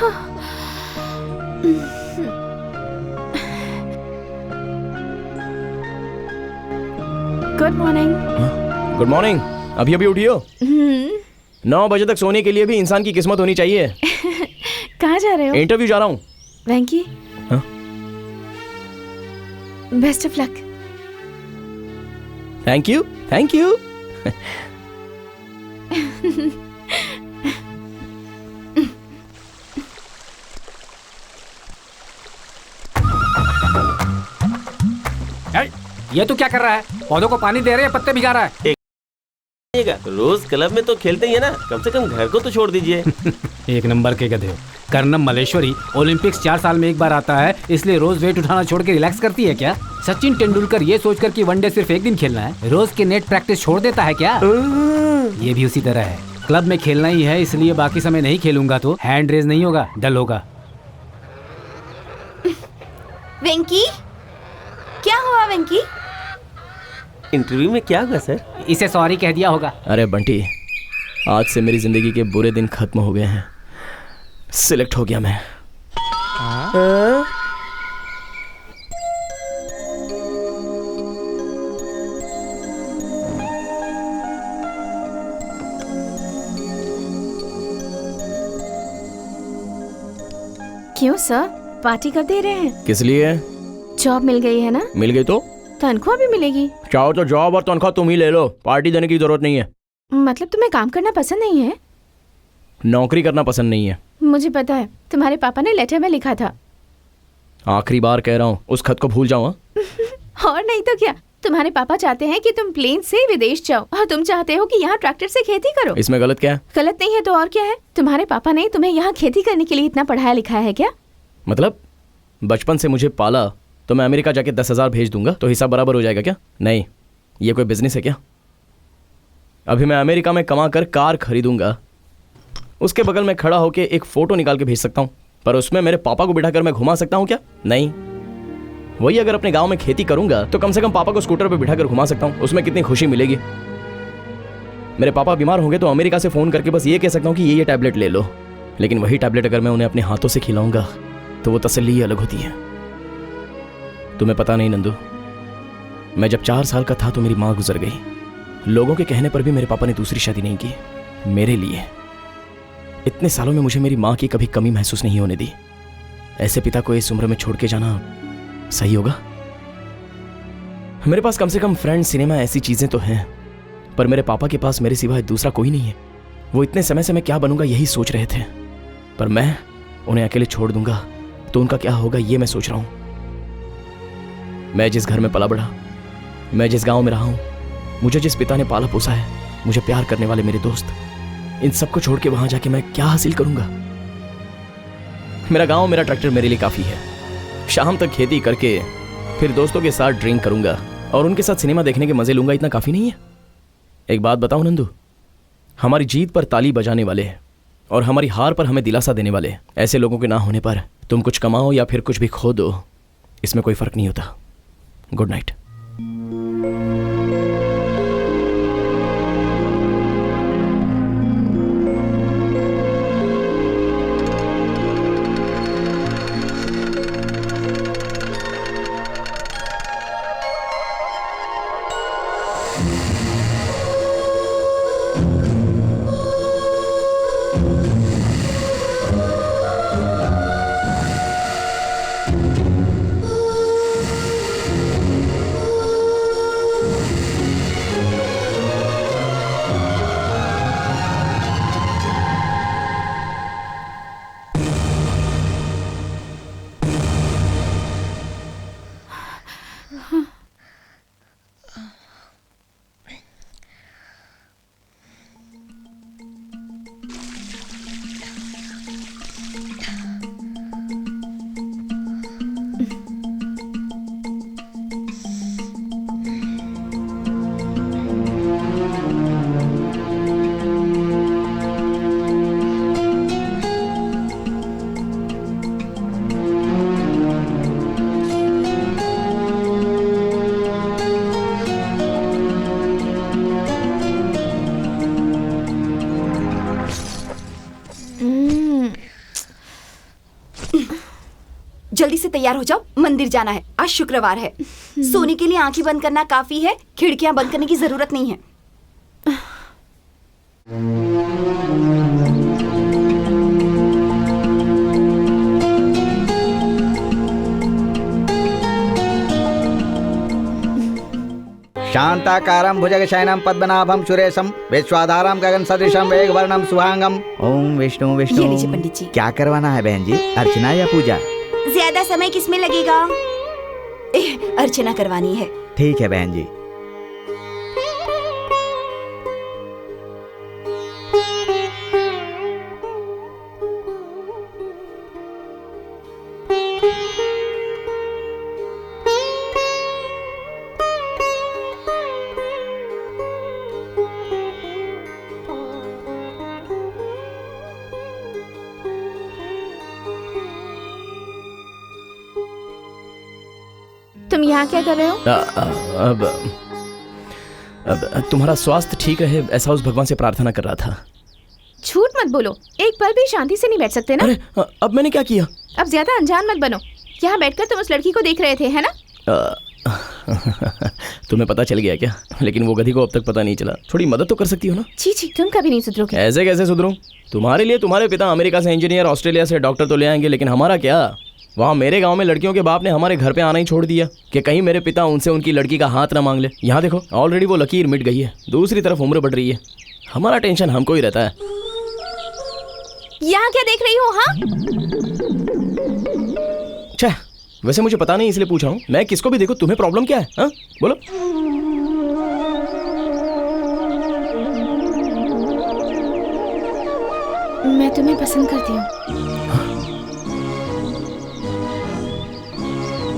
Good morning. Good morning. अभी अभी उठी हो? 9 बजे तक सोने के लिए भी इंसान की किस्मत होनी चाहिए। कहाँ जा रहे हो? इंटरव्यू जा रहा हूँ। वेंकी, हाँ? Best of luck. Thank you, thank you. ये तो क्या कर रहा है? पौधों को पानी दे रहे हैं, पत्ते भिगा रहा है। रोज क्लब में तो खेलते ही है ना, कम से कम घर को तो छोड़ दीजिए। एक नंबर के गधे हो। कर्नम मलेश्वरी ओलंपिक्स 4 साल में एक बार आता है, इसलिए रोज वेट उठाना छोड़ के रिलैक्स करती है क्या? सचिन तेंदुलकर ये सोचकर कि वनडे सिर्फ एक दिन खेलना है, रोज के नेट प्रैक्टिस छोड़ देता है क्या? ये भी उसी तरह है। क्लब में खेलना ही है, इसलिए बाकी समय नहीं खेलूंगा तो हैंड रेज नहीं होगा, डल होगा। वेंकी, क्या हुआ वेंकी? इंटरव्यू में क्या हुआ सर? इसे सॉरी कह दिया होगा। अरे बंटी, आज से मेरी जिंदगी के बुरे दिन खत्म हो गए हैं। सिलेक्ट हो गया मैं। क्यों सर, पार्टी कर दे रहे हैं? किस लिए? जॉब मिल गई है ना? मिल गई तो तनख्वाह भी मिलेगी। चाहो तो जॉब और तनख्वाह तुम ही ले लो, पार्टी देने की जरूरत नहीं है। मतलब तुम्हें काम करना पसंद नहीं है? नौकरी करना पसंद नहीं है। मुझे पता है, तुम्हारे पापा ने लेटर में लिखा था। आखिरी बार कह रहा हूँ, उस खत को भूल जाओ। और नहीं तो क्या, तुम्हारे पापा चाहते हैं कि तुम प्लेन से विदेश जाओ और तुम चाहते हो कि यहाँ ट्रैक्टर से खेती करो। इसमें गलत क्या है? गलत नहीं है तो और क्या है? तुम्हारे पापा ने तुम्हें यहाँ खेती करने के लिए इतना पढ़ाया लिखाया है क्या? मतलब बचपन से मुझे पाला तो मैं अमेरिका जाके 10,000 भेज दूंगा तो हिसाब बराबर हो जाएगा क्या? नहीं, ये कोई बिजनेस है क्या? अभी मैं अमेरिका में कमा कर कार खरीदूंगा, उसके बगल में खड़ा होकर एक फोटो निकाल के भेज सकता हूँ, पर उसमें मेरे पापा को बिठाकर मैं घुमा सकता हूँ क्या? नहीं। वही अगर अपने गांव में खेती करूंगा तो कम से कम पापा को स्कूटर पर बिठाकर घुमा सकता हूँ, उसमें कितनी खुशी मिलेगी। मेरे पापा बीमार होंगे तो अमेरिका से फोन करके बस ये कह सकता हूँ कि ये टैबलेट ले लो, लेकिन वही टैबलेट अगर मैं उन्हें अपने हाथों से खिलाऊंगा तो वो तसल्ली ही अलग होती है। तुम्हें पता नहीं नंदू, मैं जब 4 साल का था तो मेरी माँ गुजर गई। लोगों के कहने पर भी मेरे पापा ने दूसरी शादी नहीं की मेरे लिए। इतने सालों में मुझे मेरी माँ की कभी कमी महसूस नहीं होने दी। ऐसे पिता को इस उम्र में छोड़ के जाना सही होगा? मेरे पास कम से कम फ्रेंड, सिनेमा, ऐसी चीजें तो हैं, पर मेरे पापा के पास मेरे सिवाय दूसरा कोई नहीं है। वो इतने समय से मैं क्या बनूंगा यही सोच रहे थे, पर मैं उन्हें अकेले छोड़ दूंगा तो उनका क्या होगा ये मैं सोच रहा हूं। मैं जिस घर में पला बढ़ा, मैं जिस गांव में रहा हूं, मुझे जिस पिता ने पाला पोसा है, मुझे प्यार करने वाले मेरे दोस्त, इन सबको छोड़ के वहां जाके मैं क्या हासिल करूंगा? मेरा गांव, मेरा ट्रैक्टर मेरे लिए काफी है। शाम तक खेती करके फिर दोस्तों के साथ ड्रिंक करूंगा और उनके साथ सिनेमा देखने के मजे लूंगा, इतना काफी नहीं है? एक बात बताओ नंदू, हमारी जीत पर ताली बजाने वाले और हमारी हार पर हमें दिलासा देने वाले ऐसे लोगों के ना होने पर तुम कुछ कमाओ या फिर कुछ भी खो दो, इसमें कोई फर्क नहीं होता। Good night. जल्दी से तैयार हो जाओ, मंदिर जाना है, आज शुक्रवार है। सोने के लिए आंखें बंद करना काफी है, खिड़कियां बंद करने की जरूरत नहीं है। शांताकारं भुजगशयनं पद्मनाभं सुरेशं विश्वाधारं गगन सदृशं मेघवर्णं शुभांगं। ओम विष्णु ये लीजिए विष्णु। पंडित जी। क्या करवाना है बहन जी, अर्चना या पूजा? ज्यादा समय किसमें लगेगा? अर्चना करवानी है। ठीक है बहन जी। तुम यहाँ क्या कर रहे हो? अब तुम्हारा स्वास्थ्य ठीक रहे ऐसा उस भगवान से प्रार्थना कर रहा था। झूठ मत बोलो, एक पल भी शांति से नहीं बैठ सकते ना? अरे अब मैंने क्या किया? अब ज्यादा अनजान मत बनो। यहाँ बैठकर तुम उस लड़की को देख रहे थे, है ना? तुम्हें पता चल गया क्या? लेकिन वो गधी को अब तक पता नहीं चला। थोड़ी मदद तो कर सकती हो ना? छी, तुम कभी नहीं सुधरोगे। ऐसे कैसे सुधरूं? तुम्हारे लिए तुम्हारे पिता अमेरिका से इंजीनियर, ऑस्ट्रेलिया से डॉक्टर तो ले आएंगे, लेकिन हमारा क्या? वहाँ मेरे गांव में लड़कियों के बाप ने हमारे घर पे आना ही छोड़ दिया कि कहीं मेरे पिता उनसे उनकी लड़की का हाथ ना मांग ले। यहाँ देखो, ऑलरेडी वो लकीर मिट गई है, दूसरी तरफ उम्र बढ़ रही है। हमारा टेंशन हमको ही रहता है। यहाँ क्या देख रही हो? हाँ, अच्छा, वैसे मुझे पता नहीं इसलिए पूछ रहा हूँ। मैं किसको भी देखूं, तुम्हें प्रॉब्लम क्या है? हाँ बोलो। मैं तुम्हें पसंद करती हूँ।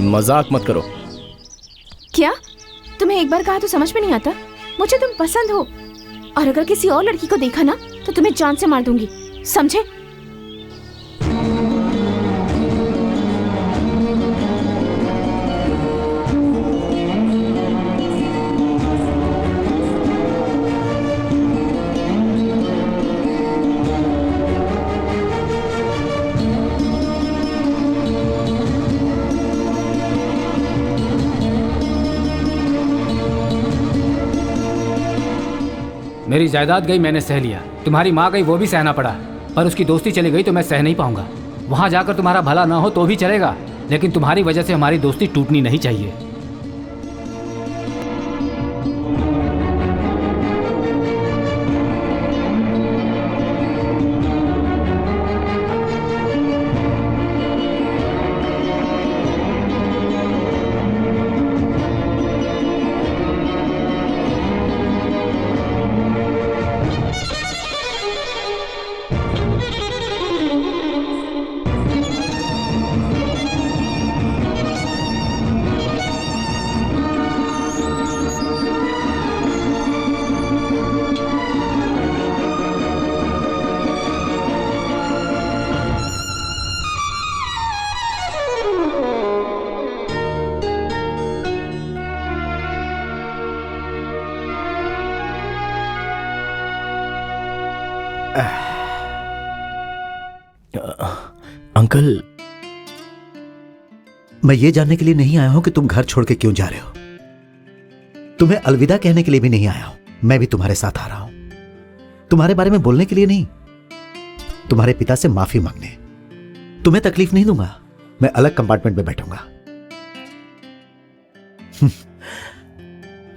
मजाक मत करो। क्या? तुम्हें एक बार कहा तो समझ में नहीं आता? मुझे तुम पसंद हो, और अगर किसी और लड़की को देखा ना तो तुम्हें जान से मार दूंगी, समझे? मेरी जायदाद गई, मैंने सह लिया। तुम्हारी माँ गई, वो भी सहना पड़ा। पर उसकी दोस्ती चली गई तो मैं सह नहीं पाऊंगा। वहाँ जाकर तुम्हारा भला ना हो तो भी चलेगा, लेकिन तुम्हारी वजह से हमारी दोस्ती टूटनी नहीं चाहिए। अंकल, मैं ये जानने के लिए नहीं आया हूं कि तुम घर छोड़ के क्यों जा रहे हो। तुम्हें अलविदा कहने के लिए भी नहीं आया हूं। मैं भी तुम्हारे साथ आ रहा हूं, तुम्हारे बारे में बोलने के लिए नहीं, तुम्हारे पिता से माफी मांगने। तुम्हें तकलीफ नहीं दूंगा, मैं अलग कंपार्टमेंट में बैठूंगा।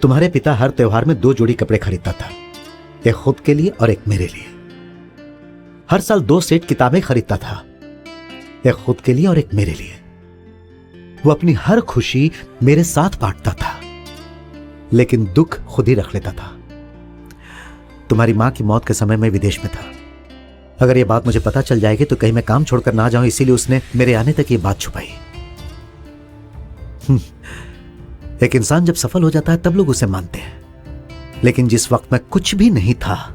तुम्हारे पिता हर त्योहार में 2 जोड़ी कपड़े खरीदता था, एक खुद के लिए और एक मेरे लिए। हर साल 2 सेट किताबें खरीदता था, एक खुद के लिए और एक मेरे लिए। वो अपनी हर खुशी मेरे साथ बांटता था, लेकिन दुख खुद ही रख लेता था। तुम्हारी मां की मौत के समय मैं विदेश में था। अगर ये बात मुझे पता चल जाएगी तो कहीं मैं काम छोड़कर ना जाऊं, इसीलिए उसने मेरे आने तक ये बात छुपाई। एक इंसान जब सफल हो जाता है तब लोग उसे मानते हैं, लेकिन जिस वक्त मैं कुछ भी नहीं था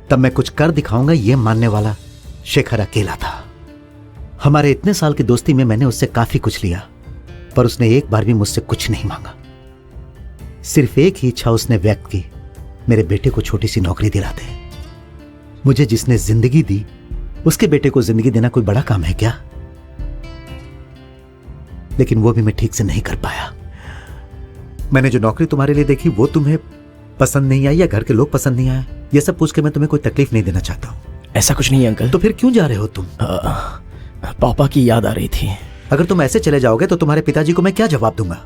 तब मैं कुछ कर दिखाऊंगा, ये मानने वाला शेखर अकेला था। हमारे इतने साल की दोस्ती में मैंने उससे काफी कुछ लिया, पर उसने एक बार भी मुझसे कुछ नहीं मांगा। सिर्फ एक ही इच्छा उसने व्यक्त की, मेरे बेटे को छोटी सी नौकरी दिला दे। मुझे जिसने जिंदगी दी उसके बेटे को जिंदगी देना कोई बड़ा काम है क्या? लेकिन वो भी मैं ठीक से नहीं कर पाया। मैंने जो नौकरी तुम्हारे लिए देखी वो तुम्हें पसंद नहीं आई या घर के लोग पसंद नहीं आए, ये सब पूछ के मैं तुम्हें कोई तकलीफ नहीं देना चाहता हूँ। ऐसा कुछ नहीं है अंकल। तो फिर क्यों जा रहे हो तुम? पापा की याद आ रही थी। अगर तुम ऐसे चले जाओगे तो तुम्हारे पिताजी को मैं क्या जवाब दूंगा?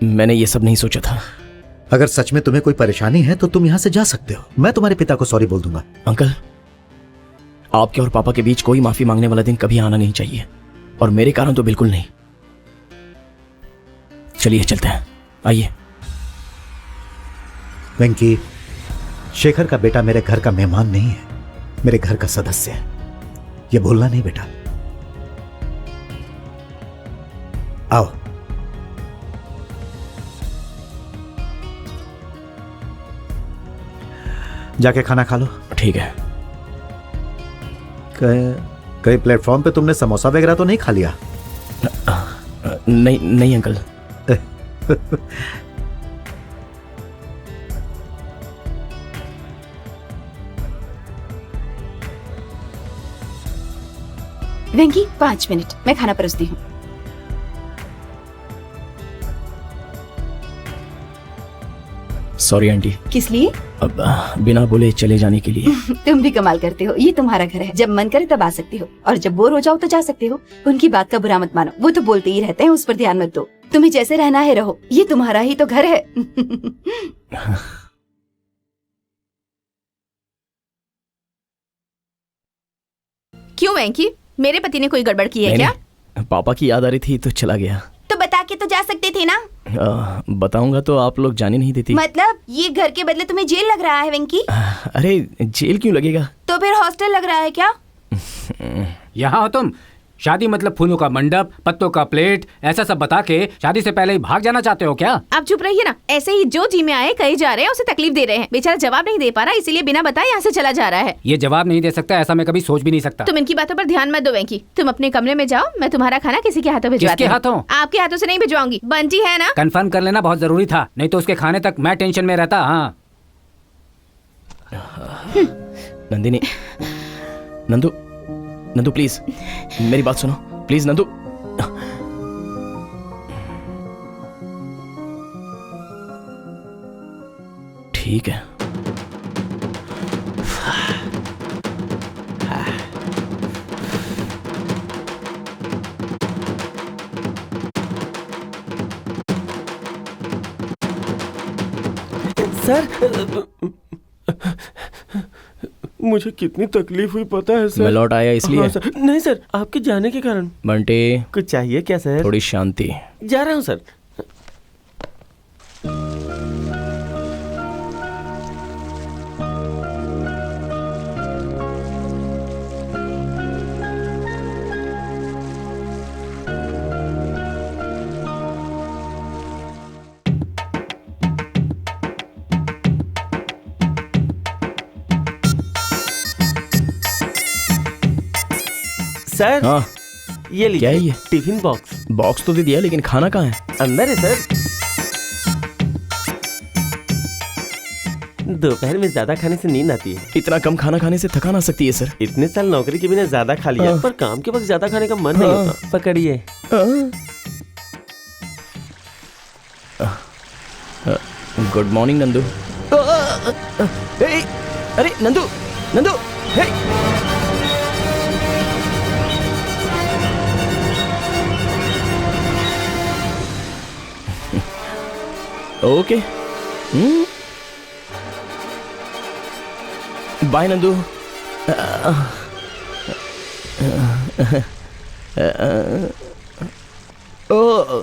मैंने ये सब नहीं सोचा था। अगर सच में तुम्हें कोई परेशानी है तो तुम यहां से जा सकते हो, मैं तुम्हारे पिता को सॉरी बोल दूंगा। अंकल, आपके और पापा के बीच कोई माफी मांगने वाला दिन कभी आना नहीं चाहिए, और मेरे कारण तो बिल्कुल नहीं। चलिए चलते हैं, आइए। वेंकी, शेखर का बेटा मेरे घर का मेहमान नहीं है, मेरे घर का सदस्य है, ये भूलना नहीं बेटा। आओ। जाके खाना खा लो। ठीक है। कहीं प्लेटफॉर्म पे तुमने समोसा वगैरह तो नहीं खा लिया? नहीं नहीं अंकल। वेंकी 5 मिनट, मैं खाना परोसती हूँ। Sorry aunty. किस लिए? अब बिना बोले चले जाने के लिए। तुम भी कमाल करते हो, ये तुम्हारा घर है, जब मन करे तब आ सकते हो और जब बोर हो जाओ तो जा सकते हो। उनकी बात का बुरा मत मानो, वो तो बोलते ही रहते हैं, उस पर ध्यान मत दो। तुम्हें जैसे रहना है रहो, ये तुम्हारा ही तो घर है। क्यों वेंकी, मेरे पति ने कोई गड़बड़ की है क्या? नहीं, पापा की याद आ रही थी तो चला गया। तो बता के तो जा सकते थे ना। बताऊंगा तो आप लोग जाने नहीं देती। मतलब ये घर के बदले तुम्हें जेल लग रहा है वेंकी? अरे जेल क्यों लगेगा? तो फिर हॉस्टल लग रहा है क्या? यहाँ हो तुम? शादी मतलब फूलों का मंडप, पत्तों का प्लेट, ऐसा सब बता के शादी से पहले ही भाग जाना चाहते हो क्या? आप चुप रहिए ना। ऐसे ही जो जी में आए कहे जा रहे हैं, उसे तकलीफ दे रहे हैं। बेचारा जवाब नहीं दे पा रहा, इसीलिए बिना बताए यहाँ से चला जा रहा है। ये जवाब नहीं दे सकता, ऐसा मैं कभी सोच भी नहीं सकता। तुम इनकी बातों पर ध्यान मत दो वेंकी। तुम अपने कमरे में जाओ, मैं तुम्हारा खाना किसी के हाथों भिजवाती किसके हूँ। हाथों? आपके हाथों से नहीं भिजवाऊंगी, बंटी है ना। कंफर्म कर लेना बहुत जरूरी था, नहीं तो उसके खाने तक मैं टेंशन में रहता। हाँ नंदिनी, नंदू, नंदू प्लीज मेरी बात सुनो, प्लीज नंदू। ठीक है। सर, मुझे कितनी तकलीफ हुई पता है सर। मैं लौट आया इसलिए? हाँ, सर। नहीं सर, आपके जाने के कारण। बंटे, कुछ चाहिए क्या सर? थोड़ी शांति। जा रहा हूँ सर। सर, हाँ, ये लीजिए। क्या है ये? Tiffin box. बॉक्स तो दे दिया, लेकिन खाना कहाँ है? अंदर है सर। दोपहर में ज्यादा खाने से नींद आती है। इतना कम खाना खाने से थकान आ सकती है सर। इतने साल नौकरी के बिना ज्यादा खा लिया, पर काम के वक्त ज्यादा खाने का मन नहीं होता। पकड़िए। Good morning Nandu. अरे नंदू, नंदू, हे! ओके। बाय नंदू। ओ